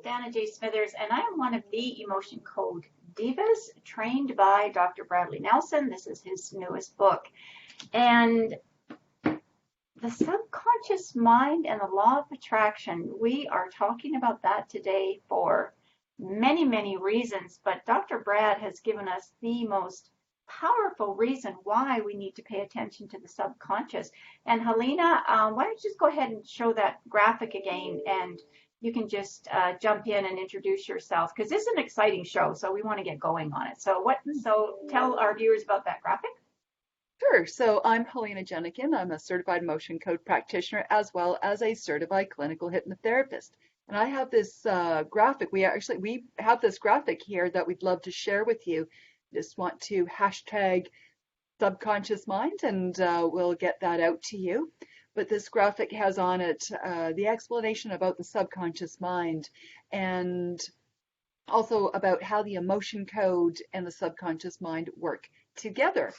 Dana J. Smithers, and I am one of the Emotion Code Divas, trained by Dr. Bradley Nelson. This is his newest book. And the subconscious mind and the law of attraction, we are talking about that today for many, many reasons. But Dr. Brad has given us the most powerful reason why we need to pay attention to the subconscious. And Helena, why don't you just go ahead and show that graphic again, and you can just jump in and introduce yourself, because this is an exciting show, so we want to get going on it. So tell our viewers about that graphic. Sure. So I'm Helena Jenikin. I'm a certified motion code practitioner as well as a certified clinical hypnotherapist. And I have this graphic. We have this graphic here that we'd love to share with you. Just want to hashtag subconscious mind, and we'll get that out to you. But this graphic has on it the explanation about the subconscious mind, and also about how the emotion code and the subconscious mind work together.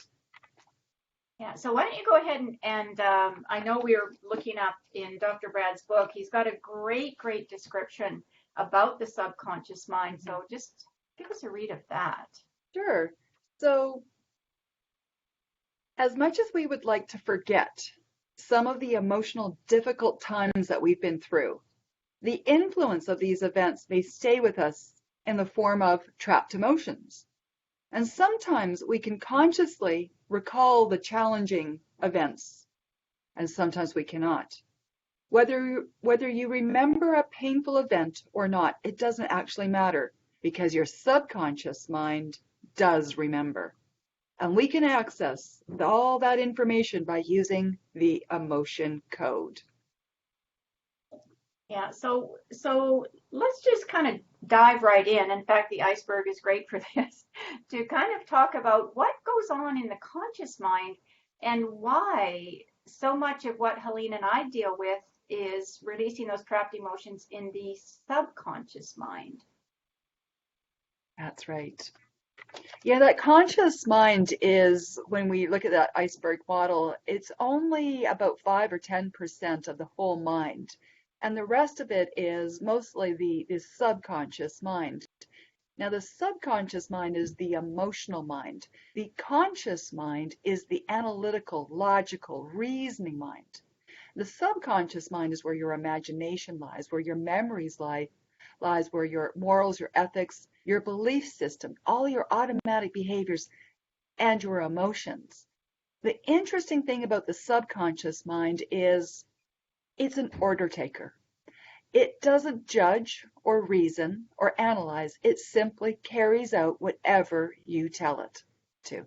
Yeah, so why don't you go ahead and I know we are looking up in Dr. Brad's book, he's got a great, great description about the subconscious mind. So just give us a read of that. Sure. So as much as we would like to forget some of the emotional difficult times that we've been through, the influence of these events may stay with us in the form of trapped emotions. And sometimes we can consciously recall the challenging events, and sometimes we cannot. Whether you remember a painful event or not, it doesn't actually matter, because your subconscious mind does remember. And we can access all that information by using the emotion code. Yeah, so let's just kind of dive right in. In fact, the iceberg is great for this, to kind of talk about what goes on in the conscious mind and why so much of what Helene and I deal with is releasing those trapped emotions in the subconscious mind. That's right. Yeah, that conscious mind is, when we look at that iceberg model, it's only about 5 or 10% of the whole mind. And the rest of it is mostly the subconscious mind. Now, the subconscious mind is the emotional mind. The conscious mind is the analytical, logical, reasoning mind. The subconscious mind is where your imagination lies, where your memories lies where your morals, your ethics, your belief system, all your automatic behaviors, and your emotions. The interesting thing about the subconscious mind is it's an order taker. It doesn't judge or reason or analyze. It simply carries out whatever you tell it to.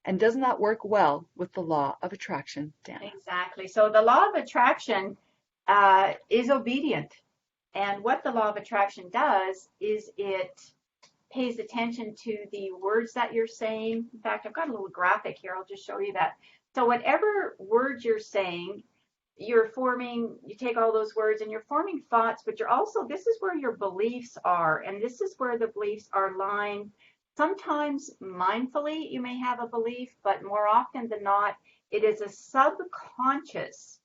And doesn't that work well with the law of attraction, Dana? Exactly. So the law of attraction is obedient. And what the law of attraction does is it pays attention to the words that you're saying. In fact, I've got a little graphic here. I'll just show you that. So whatever words you're saying, you take all those words and you're forming thoughts, but this is where your beliefs are. And this is where the beliefs are lying. Sometimes mindfully you may have a belief, but more often than not, it is a subconscious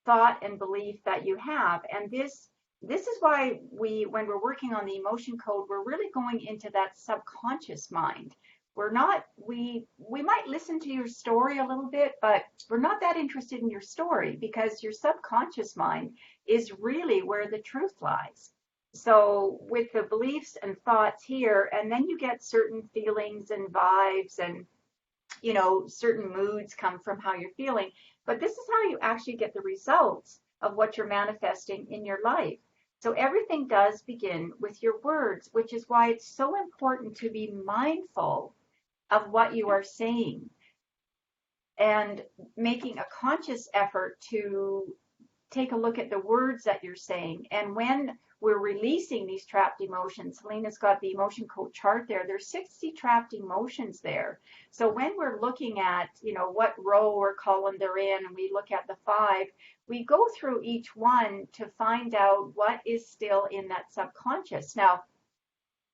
thought and belief that you have. And this is why when we're working on the emotion code, we're really going into that subconscious mind. We might listen to your story a little bit, but we're not that interested in your story, because your subconscious mind is really where the truth lies. So with the beliefs and thoughts here, and then you get certain feelings and vibes, and certain moods come from how you're feeling. But this is how you actually get the results of what you're manifesting in your life. So everything does begin with your words, which is why it's so important to be mindful of what you are saying and making a conscious effort to take a look at the words that you're saying. And when we're releasing these trapped emotions, Helena's got the emotion code chart there. There's 60 trapped emotions there. So when we're looking at, what row or column they're in, and we look at the 5, we go through each one to find out what is still in that subconscious. Now,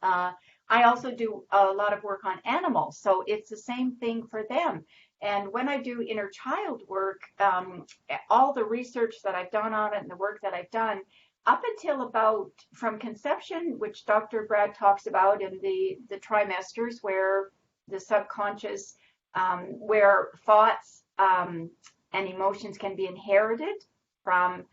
I also do a lot of work on animals, so it's the same thing for them. And when I do inner child work, all the research that I've done on it and the work that I've done, up until about from conception, which Dr. Brad talks about in the trimesters, where the subconscious, where thoughts and emotions can be inherited from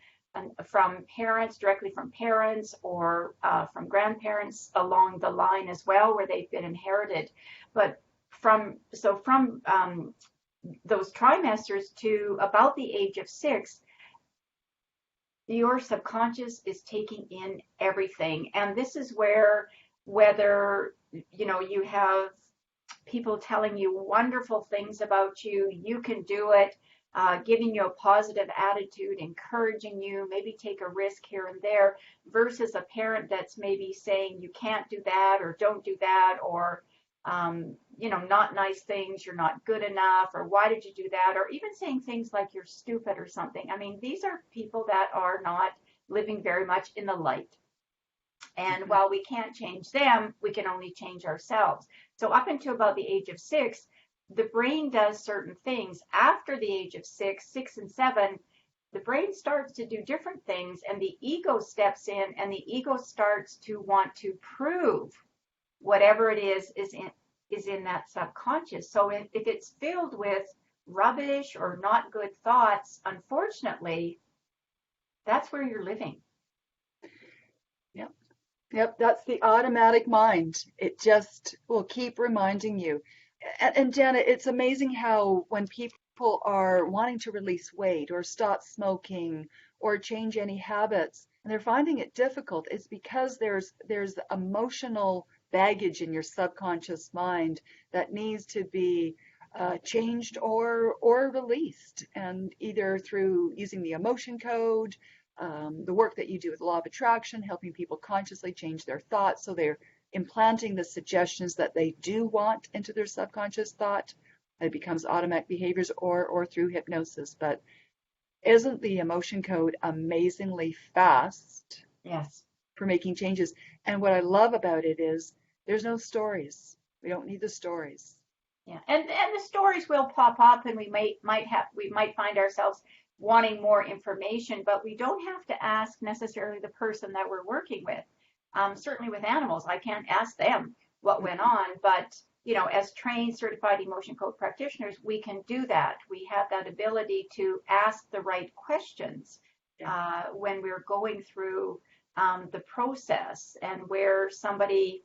from parents, directly from parents, or from grandparents along the line as well, where they've been inherited. But from those trimesters to about the age of 6, your subconscious is taking in everything. And this is where, whether you have people telling you wonderful things about you, you can do it, giving you a positive attitude, encouraging you, maybe take a risk here and there, versus a parent that's maybe saying you can't do that or don't do that, or not nice things, you're not good enough, or why did you do that, or even saying things like you're stupid or something. I mean, these are people that are not living very much in the light. And while we can't change them, we can only change ourselves. So up until about the age of 6, the brain does certain things. After the age of 6 and 7, the brain starts to do different things, and the ego steps in, and the ego starts to want to prove whatever it is in that subconscious. So if it's filled with rubbish or not good thoughts, unfortunately, that's where you're living. Yep. Yep, that's the automatic mind. It just will keep reminding you. And Janet, it's amazing how when people are wanting to release weight or stop smoking or change any habits, and they're finding it difficult, it's because there's emotional baggage in your subconscious mind that needs to be changed or released, and either through using the emotion code, the work that you do with the law of attraction, helping people consciously change their thoughts so they're implanting the suggestions that they do want into their subconscious thought. It becomes automatic behaviors, or through hypnosis. But isn't the emotion code amazingly fast? Yes. For making changes? And what I love about it is there's no stories. We don't need the stories. Yeah, and the stories will pop up, and we might find ourselves wanting more information, but we don't have to ask necessarily the person that we're working with. Certainly with animals, I can't ask them what went on, but as trained certified emotion code practitioners, we can do that. We have that ability to ask the right questions when we're going through the process, and where somebody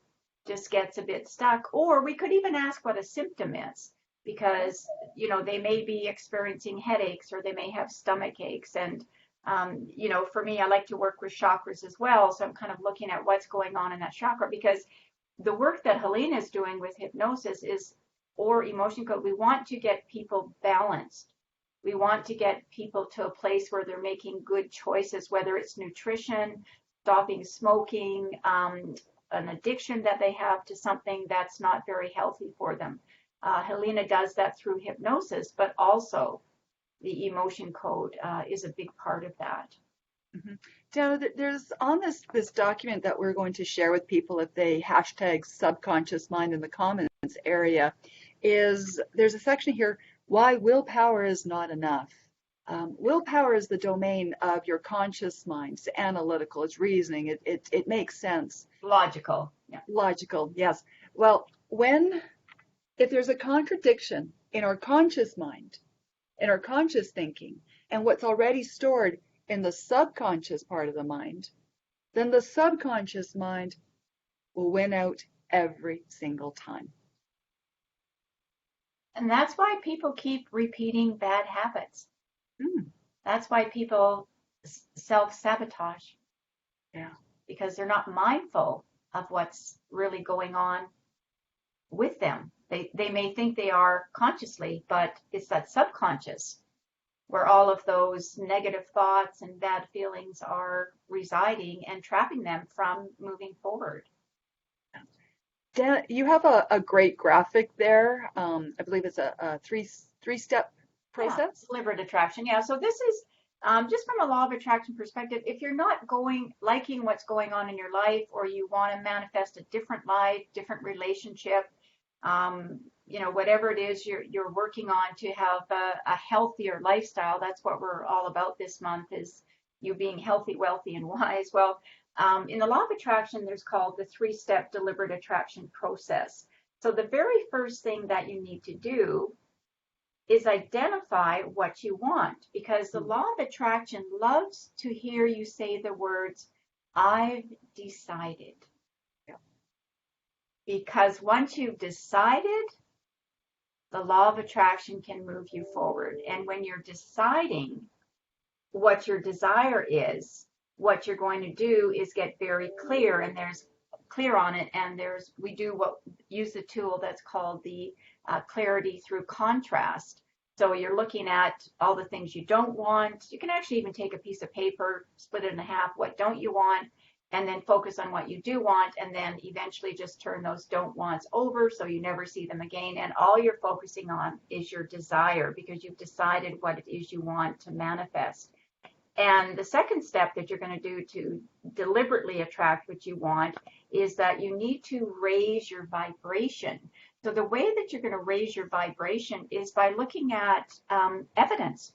just gets a bit stuck. Or we could even ask what a symptom is, because they may be experiencing headaches, or they may have stomach aches. And for me, I like to work with chakras as well, so I'm kind of looking at what's going on in that chakra, because the work that Helena is doing with hypnosis or emotion code, we want to get people balanced. We want to get people to a place where they're making good choices, whether it's nutrition, stopping smoking, an addiction that they have to something that's not very healthy for them. Helena does that through hypnosis, but also the emotion code is a big part of that. Mm-hmm. Now, there's on this document that we're going to share with people if they hashtag subconscious mind in the comments area, there's a section here, why willpower is not enough. Willpower is the domain of your conscious mind. It's analytical, it's reasoning, it makes sense. Logical. Yeah. Logical, yes. Well, if there's a contradiction in our conscious mind, in our conscious thinking, and what's already stored in the subconscious part of the mind, then the subconscious mind will win out every single time. And that's why people keep repeating bad habits. That's why people self-sabotage. Yeah. Because they're not mindful of what's really going on with them. They may think they are consciously, but it's that subconscious where all of those negative thoughts and bad feelings are residing and trapping them from moving forward. Dan, you have a great graphic there. I believe it's a three-step process. Yeah, deliberate attraction. Yeah, so this is just from a law of attraction perspective. If you're not liking what's going on in your life, or you want to manifest a different life, different relationship, whatever it is you're working on to have a healthier lifestyle, that's what we're all about this month, is you being healthy, wealthy, and wise. Well, in the law of attraction, there's called the three-step deliberate attraction process. So the very first thing that you need to do is identify what you want, because the law of attraction loves to hear you say the words, I've decided. Yeah. Because once you've decided, the law of attraction can move you forward. And when you're deciding what your desire is, what you're going to do is get very clear, and there's clear on it, and we use the tool that's called the clarity through contrast. So you're looking at all the things you don't want. You can actually even take a piece of paper, split it in half, what don't you want, and then focus on what you do want, and then eventually just turn those don't wants over so you never see them again. And all you're focusing on is your desire, because you've decided what it is you want to manifest. And the second step that you're going to do to deliberately attract what you want is that you need to raise your vibration. So the way that you're going to raise your vibration is by looking at evidence.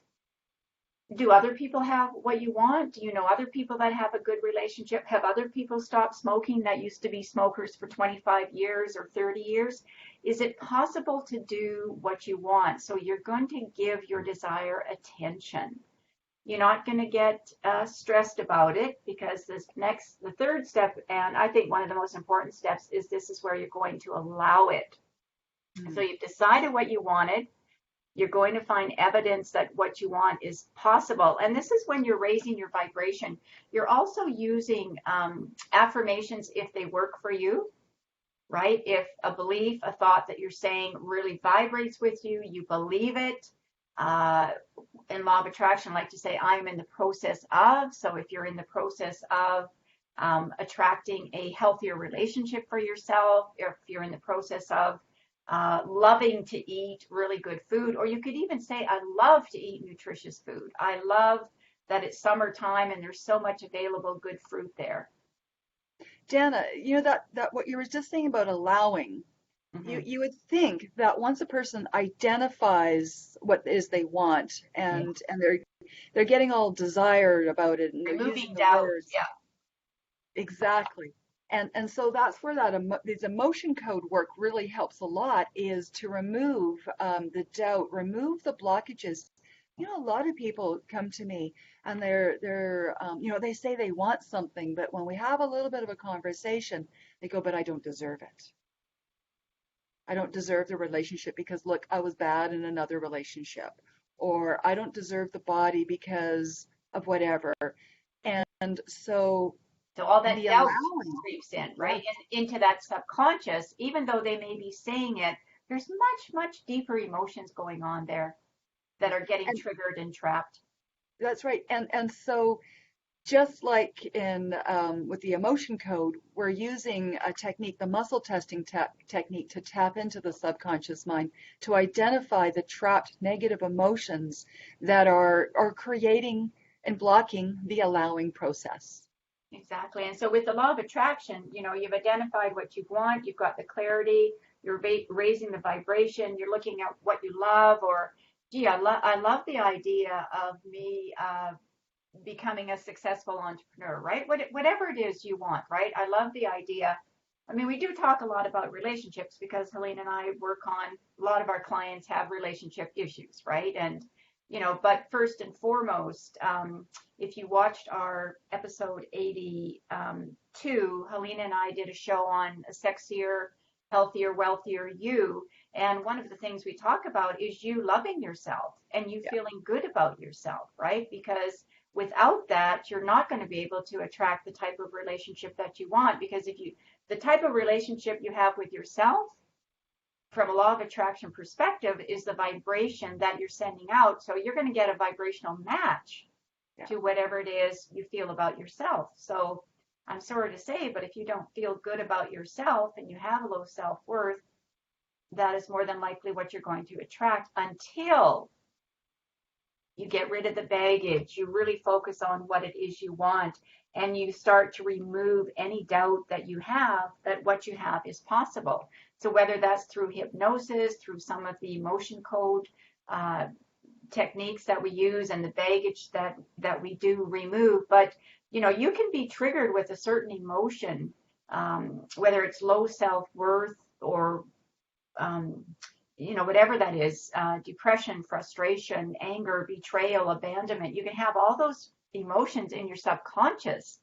Do other people have what you want? Do you know other people that have a good relationship? Have other people stopped smoking that used to be smokers for 25 years or 30 years? Is it possible to do what you want? So you're going to give your desire attention. You're not going to get stressed about it, because the third step, and I think one of the most important steps, is this is where you're going to allow it. So you've decided what you wanted. You're going to find evidence that what you want is possible. And this is when you're raising your vibration. You're also using affirmations if they work for you, right? If a belief, a thought that you're saying really vibrates with you, you believe it. In law of attraction, I like to say, I'm in the process of. So if you're in the process of attracting a healthier relationship for yourself, if you're in the process of loving to eat really good food, or you could even say, I love to eat nutritious food. I love that it's summertime and there's so much available good fruit there. Dana, you know that what you were just saying about allowing, you would think that once a person identifies what it is they want, and they're getting all desired about it, and they're using Removing the doubt, words. yeah. Exactly. And so that's where these emotion code work really helps a lot, is to remove the doubt, remove the blockages. You know, a lot of people come to me and they're they say they want something, but when we have a little bit of a conversation, they go, but I don't deserve it. I don't deserve the relationship because look, I was bad in another relationship, or I don't deserve the body because of whatever. And so So all that the doubt allowing, creeps in, yeah, right? And into that subconscious, even though they may be saying it, there's much, much deeper emotions going on there that are getting and triggered and trapped. that's right. And so just like in with the emotion code, we're using a technique, the muscle testing technique, to tap into the subconscious mind to identify the trapped negative emotions that are creating and blocking the allowing process. Exactly. And so with the law of attraction, you've identified what you want, you've got the clarity, you're raising the vibration, you're looking at what you love, or, gee, I love the idea of me becoming a successful entrepreneur, right? Whatever it is you want, right? I love the idea. I mean, we do talk a lot about relationships because Helene and I work on, a lot of our clients have relationship issues, right? And, but first and foremost, if you watched our episode 82, Helene and I did a show on a sexier, healthier, wealthier you. And one of the things we talk about is you loving yourself and you feeling good about yourself, right? Because without that, you're not going to be able to attract the type of relationship that you want. Because the type of relationship you have with yourself, from a law of attraction perspective, is the vibration that you're sending out. So you're going to get a vibrational match to whatever it is you feel about yourself. So I'm sorry to say, but if you don't feel good about yourself and you have a low self-worth, that is more than likely what you're going to attract, until you get rid of the baggage, you really focus on what it is you want, and you start to remove any doubt that you have that what you have is possible. So whether that's through hypnosis, through some of the emotion code techniques that we use and the baggage that we do remove. But you can be triggered with a certain emotion, whether it's low self-worth or whatever that is, depression, frustration, anger, betrayal, abandonment. You can have all those emotions in your subconscious,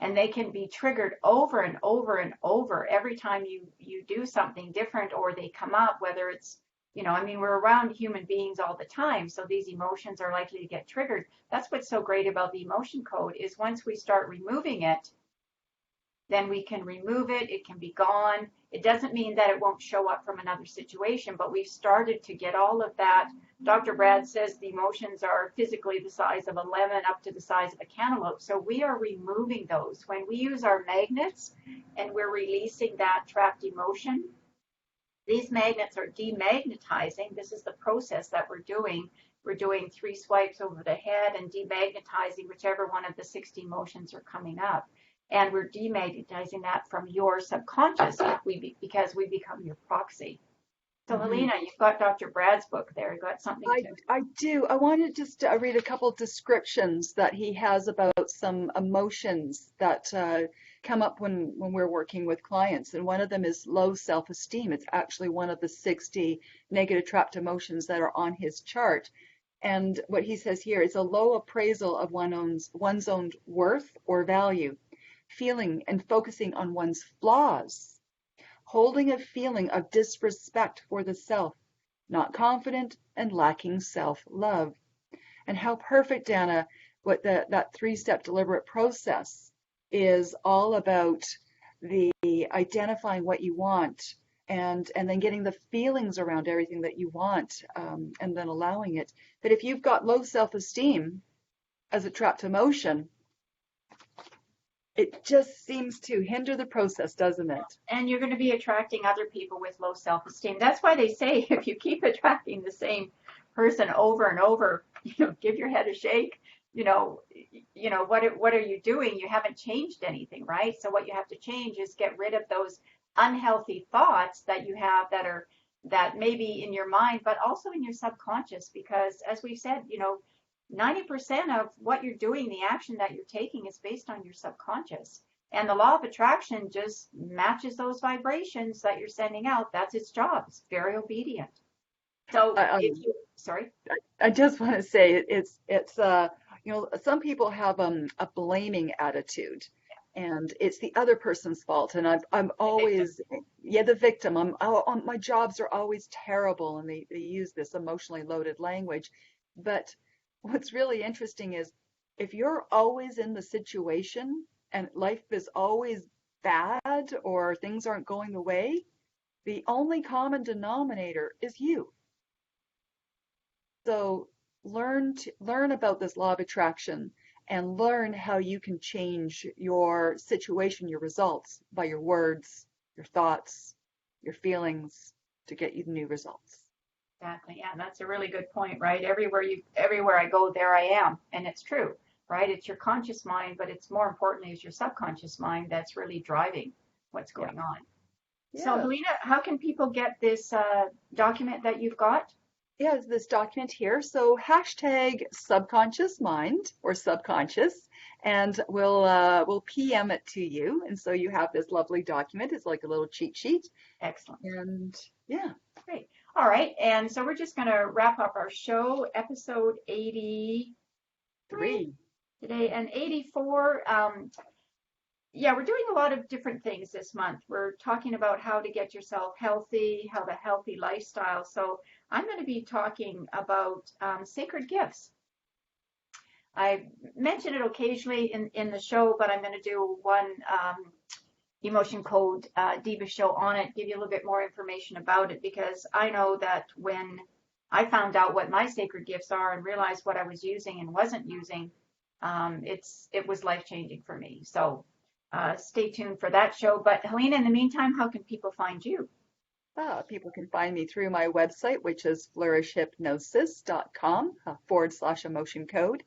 and they can be triggered over and over and over every time you do something different, or they come up, whether it's, we're around human beings all the time, so these emotions are likely to get triggered. That's what's so great about the emotion code, is once we start removing it, then we can remove it. It can be gone. It doesn't mean that it won't show up from another situation, but we've started to get all of that. Dr. Brad says the emotions are physically the size of a lemon up to the size of a cantaloupe. So we are removing those. When we use our magnets and we're releasing that trapped emotion, these magnets are demagnetizing. This is the process that we're doing. We're doing 3 swipes over the head and demagnetizing whichever one of the 60 emotions are coming up. And we're demagnetizing that from your subconscious because we become your proxy. So, Helena, you've got Dr. Brad's book there. You got something to... I do. I wanted just to read a couple descriptions that he has about some emotions that come up when we're working with clients. And one of them is low self-esteem. It's actually one of the 60 negative trapped emotions that are on his chart. And what he says here is a low appraisal of one's own worth or value, feeling and focusing on one's flaws, holding a feeling of disrespect for the self, not confident and lacking self-love. And how perfect, Dana, what that 3-step deliberate process is all about, the identifying what you want and then getting the feelings around everything that you want, and then allowing it. But if you've got low self-esteem as a trapped emotion, it just seems to hinder the process, doesn't it? And you're going to be attracting other people with low self-esteem. That's why they say if you keep attracting the same person over and over, give your head a shake. What are you doing? You haven't changed anything, right? So what you have to change is get rid of those unhealthy thoughts that you have that may be in your mind, but also in your subconscious, because as we've said, 90% of what you're doing, the action that you're taking, is based on your subconscious. And the law of attraction just matches those vibrations that you're sending out. That's its job. It's very obedient. So sorry? I just want to say it's some people have a blaming attitude, and it's the other person's fault. And I'm always, the victim. My jobs are always terrible, and they use this emotionally loaded language. But what's really interesting is, if you're always in the situation and life is always bad or things aren't going the way, the only common denominator is you. So learn about this law of attraction and learn how you can change your situation, your results, by your words, your thoughts, your feelings, to get you the new results. Exactly. Yeah, that's a really good point, right? Everywhere I go, there I am. And it's true, right? It's your conscious mind, but it's more importantly is your subconscious mind that's really driving what's going on. Yeah. So, Helena, how can people get this document that you've got? Yeah, this document here. So hashtag subconscious mind or subconscious, and we'll PM it to you. And so you have this lovely document. It's like a little cheat sheet. Excellent. And yeah. Great. All right. And so we're just going to wrap up our show, episode 83 today, and 84. We're doing a lot of different things this month. We're talking about how to get yourself healthy, how the healthy lifestyle. So I'm going to be talking about sacred gifts. I mention it occasionally in the show, but I'm going to do one emotion code Divas show on it, give you a little bit more information about it, because I know that when I found out what my sacred gifts are and realized what I was using and wasn't using, it was life-changing for me. So stay tuned for that show. But Helena, in the meantime, how can people find you? People can find me through my website, which is flourishhypnosis.com/emotion code.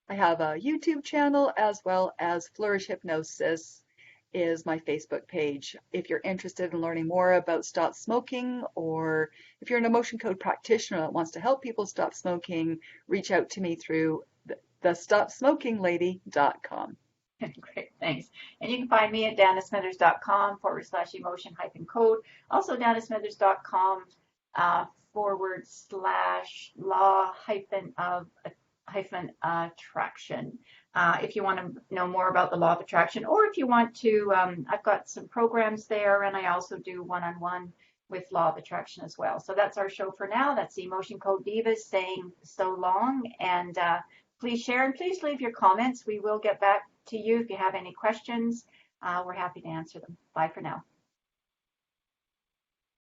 I have a YouTube channel as well as Flourish Hypnosis, is my Facebook page. If you're interested in learning more about stop smoking, or if you're an emotion code practitioner that wants to help people stop smoking, reach out to me through thestopsmokinglady.com. Great, thanks. And you can find me at danasmithers.com/emotion-code. Also, danasmithers.com /law attraction. If you want to know more about the law of attraction, or if you want to, I've got some programs there, and I also do one-on-one with law of attraction as well. So that's our show for now. That's the Emotion Code Divas saying so long, and please share and please leave your comments. We will get back to you if you have any questions. We're happy to answer them. Bye for now.